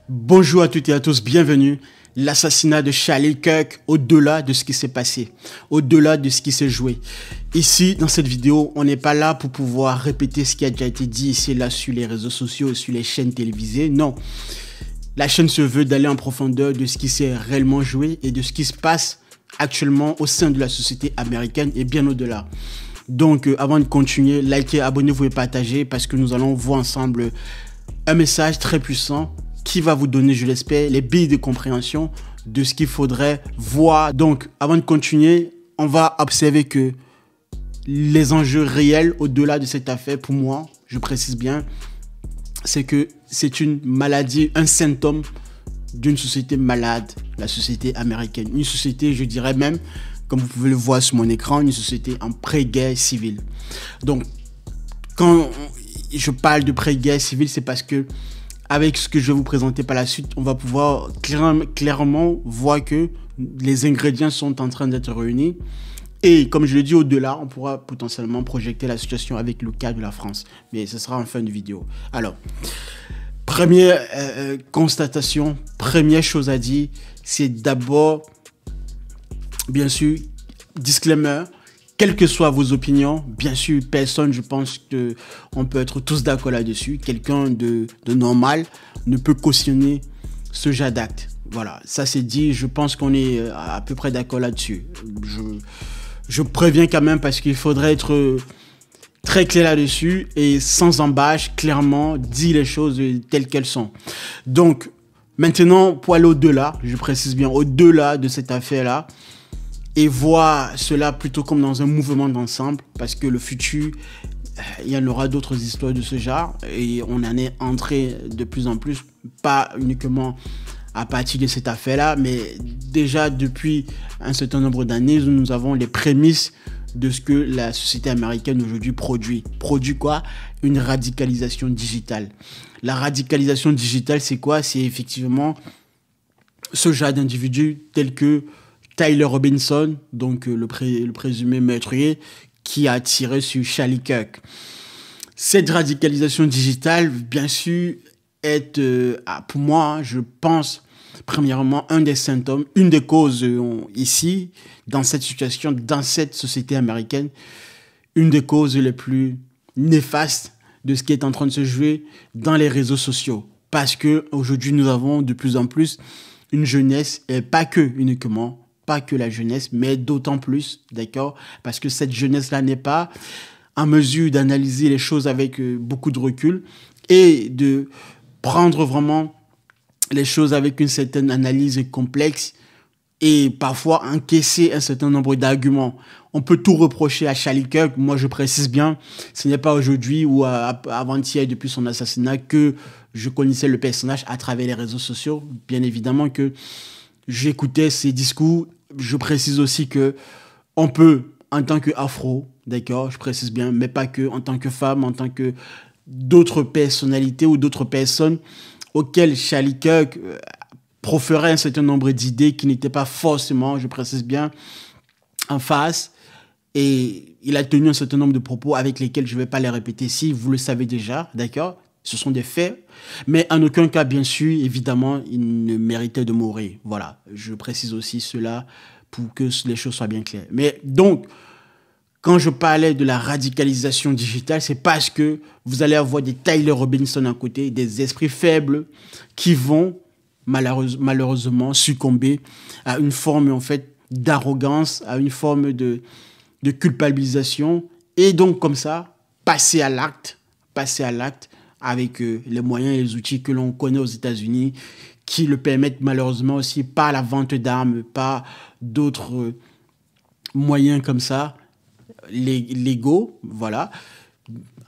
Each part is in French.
Bonjour à toutes et à tous, bienvenue. L'assassinat de Charlie Kirk, au-delà de ce qui s'est passé, au-delà de ce qui s'est joué. Ici, dans cette vidéo, on n'est pas là pour pouvoir répéter ce qui a déjà été dit ici et là sur les réseaux sociaux, sur les chaînes télévisées. Non, la chaîne se veut d'aller en profondeur de ce qui s'est réellement joué et de ce qui se passe actuellement au sein de la société américaine et bien au-delà. Donc, avant de continuer, likez, abonnez-vous et partagez parce que nous allons voir ensemble un message très puissant qui va vous donner, je l'espère, les billes de compréhension de ce qu'il faudrait voir. Donc, avant de continuer, on va observer que les enjeux réels au-delà de cette affaire, pour moi, je précise bien, c'est que c'est une maladie, un symptôme d'une société malade, la société américaine. Une société, je dirais même, comme vous pouvez le voir sur mon écran, une société en pré-guerre civile. Donc, quand je parle de pré-guerre civile, c'est parce que avec ce que je vais vous présenter par la suite, on va pouvoir clairement voir que les ingrédients sont en train d'être réunis. Et comme je le dis, au-delà, on pourra potentiellement projeter la situation avec le cas de la France. Mais ce sera en fin de vidéo. Alors, première constatation, première chose à dire, c'est d'abord, bien sûr, disclaimer. Quelles que soient vos opinions, bien sûr, personne, je pense qu'on peut être tous d'accord là-dessus. Quelqu'un de normal ne peut cautionner ce genre d'acte. Voilà, ça c'est dit, je pense qu'on est à peu près d'accord là-dessus. Je préviens quand même parce qu'il faudrait être très clair là-dessus et sans embâche, clairement, dire les choses telles qu'elles sont. Donc, maintenant, pour aller au-delà, je précise bien, au-delà de cette affaire-là, et voir cela plutôt comme dans un mouvement d'ensemble, parce que le futur, il y en aura d'autres histoires de ce genre, et on en est entré de plus en plus, pas uniquement à partir de cette affaire-là, mais déjà depuis un certain nombre d'années, nous avons les prémices de ce que la société américaine aujourd'hui produit. Produit quoi? Une radicalisation digitale. La radicalisation digitale, c'est quoi? C'est effectivement ce genre d'individus tels que Tyler Robinson, donc le présumé meurtrier, qui a tiré sur Charlie Kirk. Cette radicalisation digitale, bien sûr, est, pour moi, je pense, premièrement, un des symptômes, une des causes ici, dans cette situation, dans cette société américaine, une des causes les plus néfastes de ce qui est en train de se jouer dans les réseaux sociaux. Parce qu'aujourd'hui, nous avons de plus en plus une jeunesse, et pas que uniquement, pas que la jeunesse, mais d'autant plus, d'accord? Parce que cette jeunesse-là n'est pas en mesure d'analyser les choses avec beaucoup de recul et de prendre vraiment les choses avec une certaine analyse complexe et parfois encaisser un certain nombre d'arguments. On peut tout reprocher à Charlie Kirk. Moi, je précise bien, ce n'est pas aujourd'hui ou avant-hier, depuis son assassinat, que je connaissais le personnage à travers les réseaux sociaux. Bien évidemment que j'écoutais ses discours. Je précise aussi que on peut, en tant qu'afro, d'accord, je précise bien, mais pas que, en tant que femme, en tant que d'autres personnalités ou d'autres personnes auxquelles Charlie Kirk proférait un certain nombre d'idées qui n'étaient pas forcément, je précise bien, en face. Et il a tenu un certain nombre de propos avec lesquels je ne vais pas les répéter ici, vous le savez déjà, d'accord? Ce sont des faits, mais en aucun cas, bien sûr, évidemment, il ne méritait de mourir. Voilà, je précise aussi cela pour que les choses soient bien claires. Mais donc, quand je parlais de la radicalisation digitale, c'est parce que vous allez avoir des Tyler Robinson à côté, des esprits faibles qui vont malheureusement succomber à une forme en fait d'arrogance, à une forme de culpabilisation, et donc comme ça, passer à l'acte avec les moyens et les outils que l'on connaît aux États-Unis, qui le permettent malheureusement aussi par la vente d'armes, par d'autres moyens comme ça, légaux, voilà,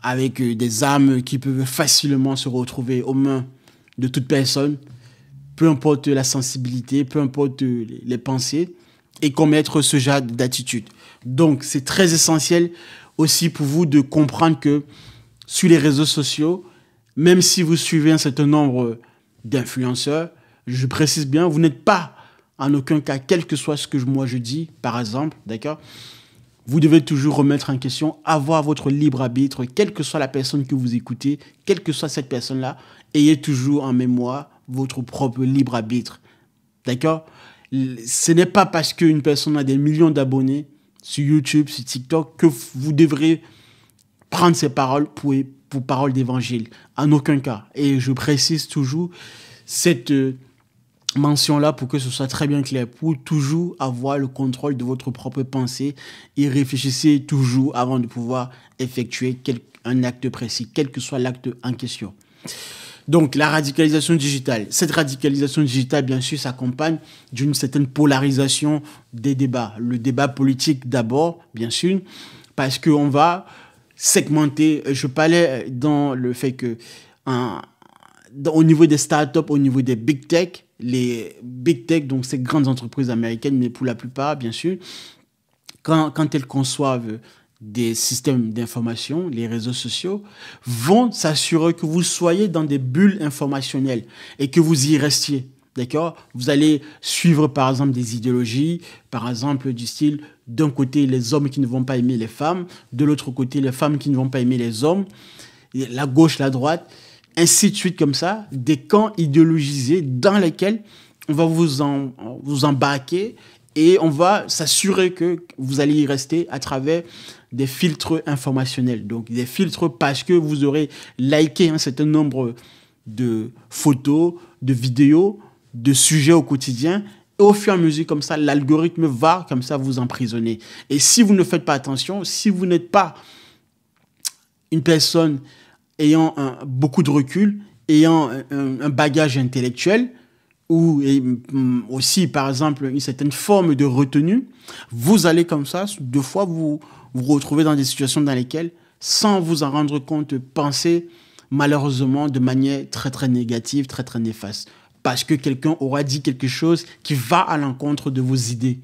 avec des armes qui peuvent facilement se retrouver aux mains de toute personne, peu importe la sensibilité, peu importe les pensées, et commettre ce genre d'attitude. Donc, c'est très essentiel aussi pour vous de comprendre que sur les réseaux sociaux, même si vous suivez un certain nombre d'influenceurs, je précise bien, vous n'êtes pas en aucun cas, quel que soit ce que moi je dis, par exemple, d'accord? Vous devez toujours remettre en question, avoir votre libre arbitre, quelle que soit la personne que vous écoutez, quelle que soit cette personne-là, ayez toujours en mémoire votre propre libre arbitre. D'accord? Ce n'est pas parce qu'une personne a des millions d'abonnés sur YouTube, sur TikTok, que vous devrez prendre ces paroles pour paroles d'évangile. En aucun cas. Et je précise toujours cette mention-là pour que ce soit très bien clair. Pour toujours avoir le contrôle de votre propre pensée et réfléchissez toujours avant de pouvoir effectuer un acte précis, quel que soit l'acte en question. Donc, la radicalisation digitale. Cette radicalisation digitale, bien sûr, s'accompagne d'une certaine polarisation des débats. Le débat politique d'abord, bien sûr, parce qu'on va segmenter. Je parlais dans le fait que au niveau des startups, au niveau des big tech, les big tech, donc ces grandes entreprises américaines, mais pour la plupart, bien sûr, quand elles conçoivent des systèmes d'information, les réseaux sociaux, vont s'assurer que vous soyez dans des bulles informationnelles et que vous y restiez. D'accord? Vous allez suivre, par exemple, des idéologies, par exemple, du style, d'un côté, les hommes qui ne vont pas aimer les femmes, de l'autre côté, les femmes qui ne vont pas aimer les hommes, la gauche, la droite, ainsi de suite comme ça, des camps idéologisés dans lesquels on va vous embarquer et on va s'assurer que vous allez y rester à travers des filtres informationnels. Donc, des filtres parce que vous aurez liké un certain nombre de photos, de vidéos, de sujets au quotidien. Et au fur et à mesure, comme ça, l'algorithme va, comme ça, vous emprisonner. Et si vous ne faites pas attention, si vous n'êtes pas une personne ayant beaucoup de recul, ayant un bagage intellectuel, ou aussi, par exemple, une certaine forme de retenue, vous allez comme ça, deux fois, vous retrouver dans des situations dans lesquelles, sans vous en rendre compte, penser malheureusement de manière très, très négative, très, très néfaste. Parce que quelqu'un aura dit quelque chose qui va à l'encontre de vos idées.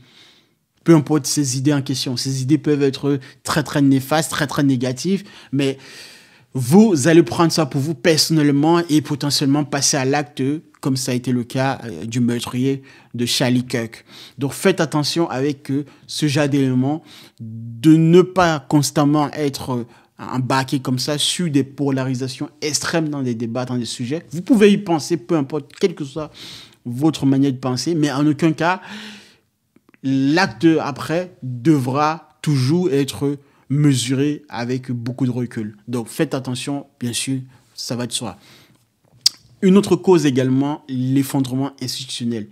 Peu importe ces idées en question. Ces idées peuvent être très, très néfastes, très, très négatives, mais vous allez prendre ça pour vous personnellement et potentiellement passer à l'acte, comme ça a été le cas du meurtrier de Charlie Kirk. Donc faites attention avec ce genre d'éléments, de ne pas constamment être embarqué comme ça sur des polarisations extrêmes dans des débats, dans des sujets. Vous pouvez y penser, peu importe, quelle que soit votre manière de penser, mais en aucun cas, l'acte après devra toujours être mesuré avec beaucoup de recul. Donc faites attention, bien sûr, ça va de soi. Une autre cause également, l'effondrement institutionnel.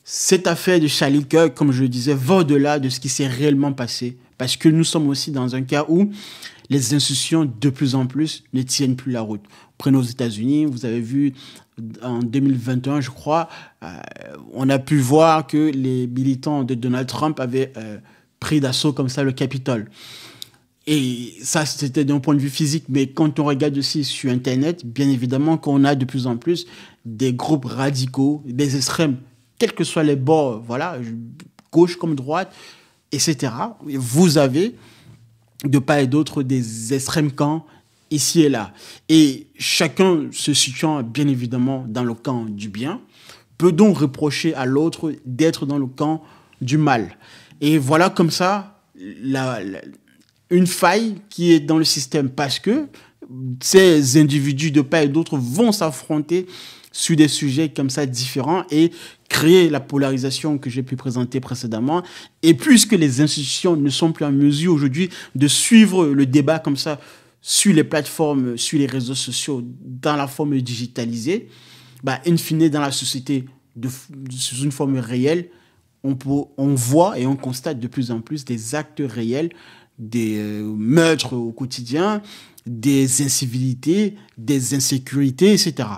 Cette affaire de Charlie Kirk, comme je le disais, va au-delà de ce qui s'est réellement passé. Parce que nous sommes aussi dans un cas où les institutions, de plus en plus, ne tiennent plus la route. Prenez aux États-Unis, vous avez vu en 2021, je crois, on a pu voir que les militants de Donald Trump avaient pris d'assaut comme ça le Capitole. Et ça, c'était d'un point de vue physique. Mais quand on regarde aussi sur Internet, bien évidemment qu'on a de plus en plus des groupes radicaux, des extrêmes, quels que soient les bords, voilà, gauche comme droite, etc. Vous avez, de part et d'autre, des extrêmes camps ici et là. Et chacun se situant, bien évidemment, dans le camp du bien, peut donc reprocher à l'autre d'être dans le camp du mal. Et voilà comme ça, une faille qui est dans le système parce que ces individus de part et d'autre vont s'affronter sur des sujets comme ça différents et créer la polarisation que j'ai pu présenter précédemment. Et puisque les institutions ne sont plus en mesure aujourd'hui de suivre le débat comme ça sur les plateformes, sur les réseaux sociaux, dans la forme digitalisée, in fine, dans la société, sous une forme réelle, on voit et on constate de plus en plus des actes réels, des meurtres au quotidien, des incivilités, des insécurités, etc.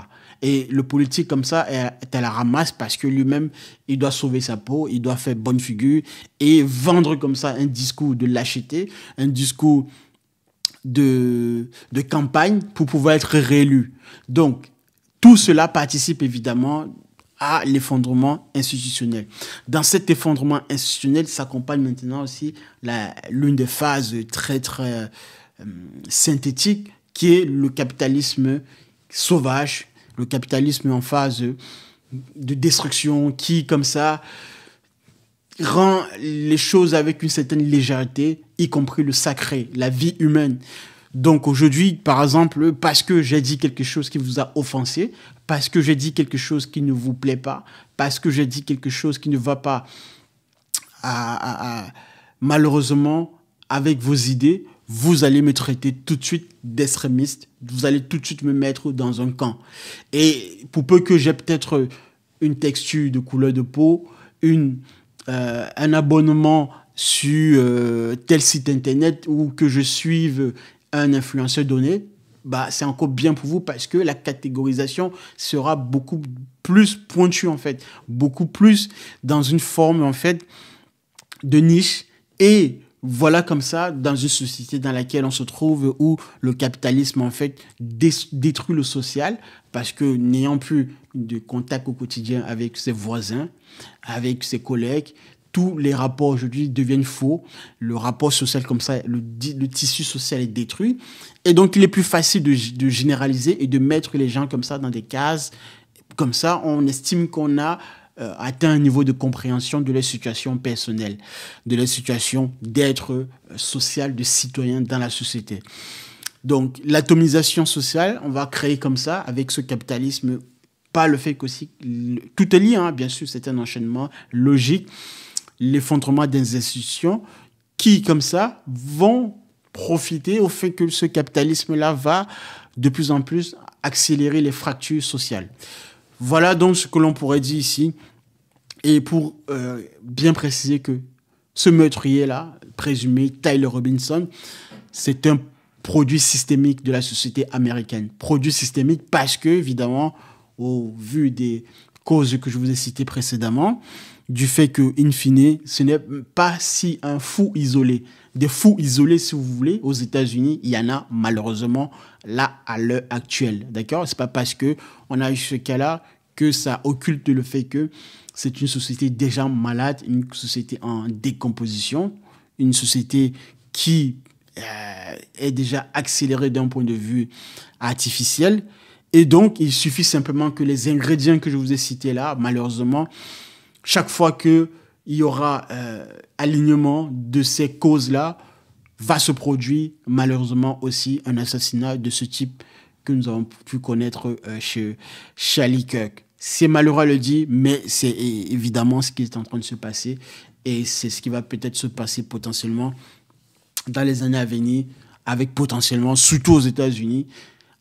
Et le politique comme ça est à la ramasse parce que lui-même, il doit sauver sa peau, il doit faire bonne figure et vendre comme ça un discours de lâcheté, un discours de campagne pour pouvoir être réélu. Donc, tout cela participe évidemment à l'effondrement institutionnel. Dans cet effondrement institutionnel s'accompagne maintenant aussi l'une des phases très, très synthétiques qui est le capitalisme sauvage, le capitalisme en phase de destruction qui, comme ça, rend les choses avec une certaine légèreté, y compris le sacré, la vie humaine. Donc aujourd'hui, par exemple, parce que j'ai dit quelque chose qui vous a offensé, parce que j'ai dit quelque chose qui ne vous plaît pas, parce que j'ai dit quelque chose qui ne va pas malheureusement, avec vos idées, vous allez me traiter tout de suite d'extrémiste, vous allez tout de suite me mettre dans un camp. Et pour peu que j'ai peut-être une texture de couleur de peau, un abonnement sur tel site internet ou que je suive un influenceur donné, bah, c'est encore bien pour vous parce que la catégorisation sera beaucoup plus pointue en fait, beaucoup plus dans une forme en fait de niche. Et voilà comme ça, dans une société dans laquelle on se trouve où le capitalisme en fait détruit le social parce que n'ayant plus de contact au quotidien avec ses voisins, avec ses collègues, tous les rapports aujourd'hui deviennent faux. Le rapport social comme ça, le tissu social est détruit. Et donc, il est plus facile de généraliser et de mettre les gens comme ça dans des cases. Comme ça, on estime qu'on a atteint un niveau de compréhension de leur situation personnelle, de leur situation d'être social, de citoyen dans la société. Donc, l'atomisation sociale, on va créer comme ça, avec ce capitalisme, pas le fait qu'aussi, tout est lié, hein, bien sûr, c'est un enchaînement logique, l'effondrement des institutions qui, comme ça, vont profiter au fait que ce capitalisme-là va de plus en plus accélérer les fractures sociales. Voilà donc ce que l'on pourrait dire ici. Et pour bien préciser que ce meurtrier-là, présumé Tyler Robinson, c'est un produit systémique de la société américaine. Produit systémique parce que, évidemment, au vu des causes que je vous ai citées précédemment, du fait que, in fine, ce n'est pas si un fou isolé. Des fous isolés, si vous voulez, aux États-Unis, il y en a malheureusement là à l'heure actuelle. D'accord? C'est pas parce que on a eu ce cas-là que ça occulte le fait que c'est une société déjà malade, une société en décomposition, une société qui est déjà accélérée d'un point de vue artificiel. Et donc, il suffit simplement que les ingrédients que je vous ai cités là, malheureusement, chaque fois qu'il y aura alignement de ces causes-là, va se produire malheureusement aussi un assassinat de ce type que nous avons pu connaître chez Charlie Kirk. C'est malheureux à le dire, mais c'est évidemment ce qui est en train de se passer et c'est ce qui va peut-être se passer potentiellement dans les années à venir, avec potentiellement, surtout aux États-Unis,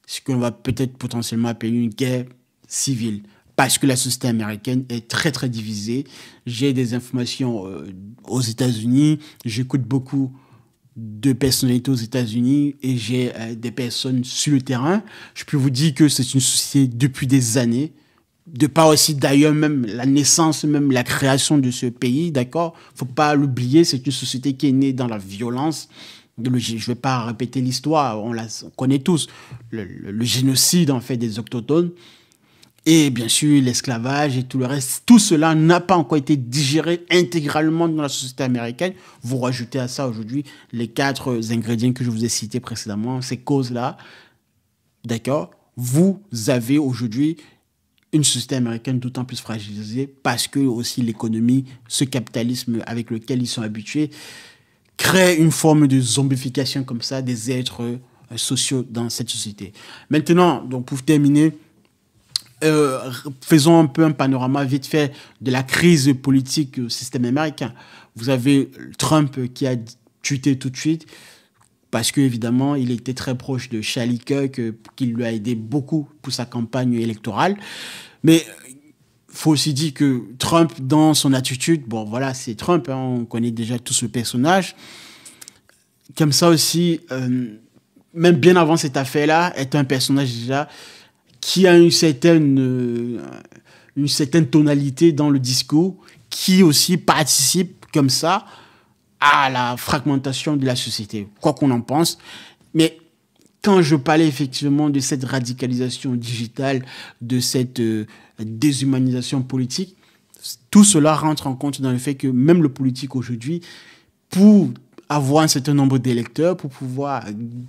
ce qu'on va peut-être potentiellement appeler une guerre civile. Parce que la société américaine est très très divisée. J'ai des informations aux États-Unis, j'écoute beaucoup de personnalités aux États-Unis et j'ai des personnes sur le terrain. Je peux vous dire que c'est une société depuis des années, de par aussi d'ailleurs même la naissance, même la création de ce pays, d'accord? Faut pas l'oublier, c'est une société qui est née dans la violence. Je ne vais pas répéter l'histoire, on connaît tous. Le génocide en fait des autochtones. Et bien sûr, l'esclavage et tout le reste, tout cela n'a pas encore été digéré intégralement dans la société américaine. Vous rajoutez à ça aujourd'hui les 4 ingrédients que je vous ai cités précédemment, ces causes-là, d'accord? Vous avez aujourd'hui une société américaine d'autant plus fragilisée parce que aussi l'économie, ce capitalisme avec lequel ils sont habitués, crée une forme de zombification comme ça des êtres sociaux dans cette société. Maintenant, donc pour terminer, faisons un peu un panorama vite fait de la crise politique au système américain. Vous avez Trump qui a tweeté tout de suite parce qu'évidemment, il était très proche de Charlie Kirk, qui lui a aidé beaucoup pour sa campagne électorale. Mais il faut aussi dire que Trump, dans son attitude, bon voilà, c'est Trump, hein, on connaît déjà tous le personnage. Comme ça aussi, même bien avant cette affaire-là, est un personnage déjà qui a une certaine tonalité dans le discours, qui aussi participe comme ça à la fragmentation de la société, quoi qu'on en pense. Mais quand je parlais effectivement de cette radicalisation digitale, de cette déshumanisation politique, tout cela rentre en compte dans le fait que même le politique aujourd'hui, pour avoir un certain nombre d'électeurs, pour pouvoir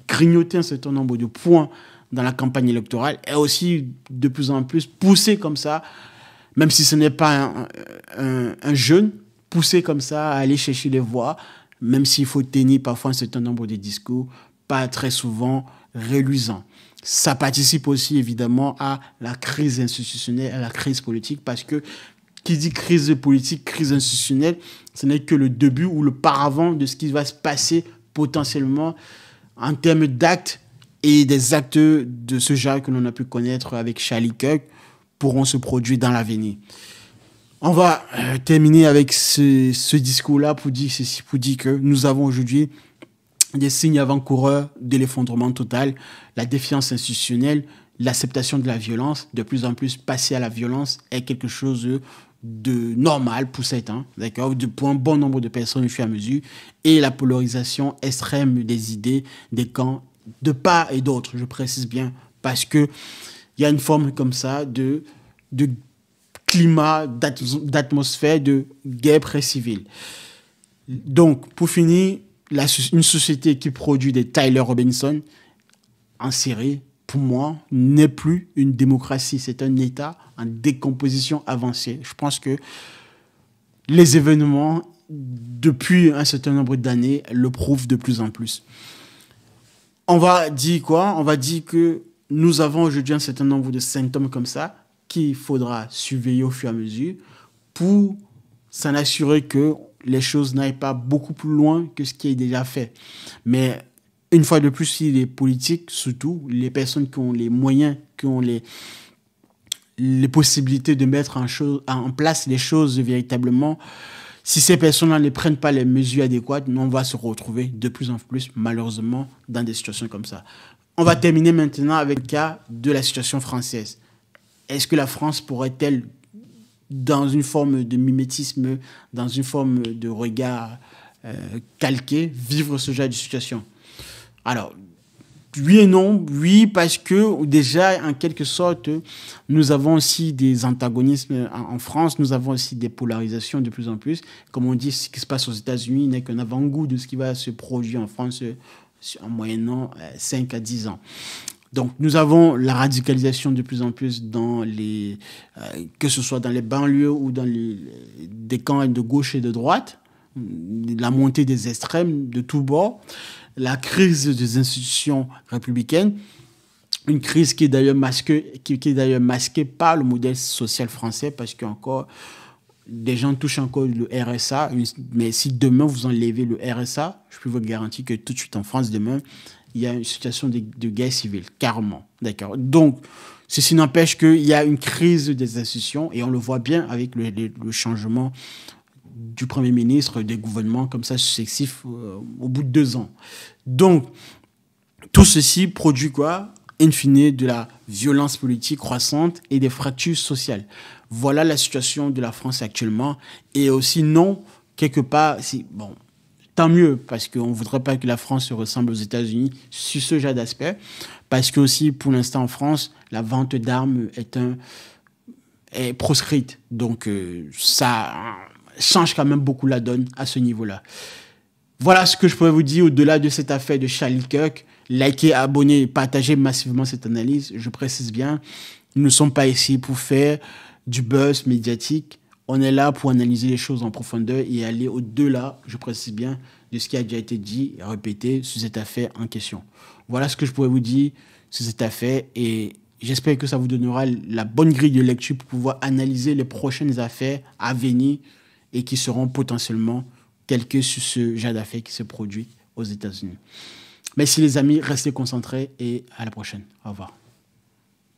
grignoter un certain nombre de points dans la campagne électorale, est aussi de plus en plus poussé comme ça, même si ce n'est pas un jeune, poussé comme ça à aller chercher les voix, même s'il faut tenir parfois un certain nombre de discours, pas très souvent reluisants. Ça participe aussi évidemment à la crise institutionnelle, à la crise politique, parce que qui dit crise politique, crise institutionnelle, ce n'est que le début ou le paravent de ce qui va se passer potentiellement en termes d'actes, et des actes de ce genre que l'on a pu connaître avec Charlie Kirk pourront se produire dans l'avenir. On va terminer avec ce discours-là pour dire ceci, pour dire que nous avons aujourd'hui des signes avant-coureurs de l'effondrement total, la défiance institutionnelle, l'acceptation de la violence, de plus en plus passer à la violence est quelque chose de normal pour certains, d'accord, pour un bon nombre de personnes au fur et à mesure, et la polarisation extrême des idées, des camps, de part et d'autre, je précise bien, parce que il y a une forme comme ça de climat, d'atmosphère de guerre pré-civile. Donc, pour finir, une société qui produit des Tyler Robinson en série, pour moi, n'est plus une démocratie. C'est un État en décomposition avancée. Je pense que les événements, depuis un certain nombre d'années, le prouvent de plus en plus. On va dire quoi? On va dire que nous avons aujourd'hui un certain nombre de symptômes comme ça qu'il faudra surveiller au fur et à mesure pour s'en assurer que les choses n'aillent pas beaucoup plus loin que ce qui est déjà fait. Mais une fois de plus, si les politiques, surtout les personnes qui ont les moyens, qui ont les possibilités de mettre en place les choses véritablement, si ces personnes-là ne prennent pas les mesures adéquates, on va se retrouver de plus en plus, malheureusement, dans des situations comme ça. On va terminer maintenant avec le cas de la situation française. Est-ce que la France pourrait-elle, dans une forme de mimétisme, dans une forme de regard calqué, vivre ce genre de situation? Alors, oui et non. Oui, parce que déjà, en quelque sorte, nous avons aussi des antagonismes en France, nous avons aussi des polarisations de plus en plus. Comme on dit, ce qui se passe aux États-Unis n'est qu'un avant-goût de ce qui va se produire en France en moyennant 5 à 10 ans. Donc, nous avons la radicalisation de plus en plus que ce soit dans les banlieues ou dans des camps de gauche et de droite, la montée des extrêmes de tous bords, la crise des institutions républicaines, une crise qui est d'ailleurs masquée par le modèle social français, parce qu'encore, des gens touchent encore le RSA, mais si demain vous enlevez le RSA, je peux vous garantir que tout de suite en France, demain, il y a une situation de guerre civile, carrément. D'accord. Donc, ceci n'empêche qu'il y a une crise des institutions, et on le voit bien avec le changement du Premier ministre, des gouvernements comme ça successifs au bout de 2 ans. Donc, tout ceci produit quoi? In fine, de la violence politique croissante et des fractures sociales. Voilà la situation de la France actuellement. Et aussi, non, quelque part, bon, tant mieux, parce qu'on ne voudrait pas que la France se ressemble aux États-Unis sur ce genre d'aspect. Parce que aussi, pour l'instant, en France, la vente d'armes est proscrite. Donc, ça change quand même beaucoup la donne à ce niveau-là. Voilà ce que je pourrais vous dire au-delà de cette affaire de Charlie Kirk. Likez, abonnez, partagez massivement cette analyse. Je précise bien, nous ne sommes pas ici pour faire du buzz médiatique. On est là pour analyser les choses en profondeur et aller au-delà, je précise bien, de ce qui a déjà été dit et répété sur cette affaire en question. Voilà ce que je pourrais vous dire sur cette affaire, et j'espère que ça vous donnera la bonne grille de lecture pour pouvoir analyser les prochaines affaires à venir et qui seront potentiellement calquées sur ce genre d'affaires qui se produit aux États-Unis. Merci les amis, restez concentrés et à la prochaine. Au revoir.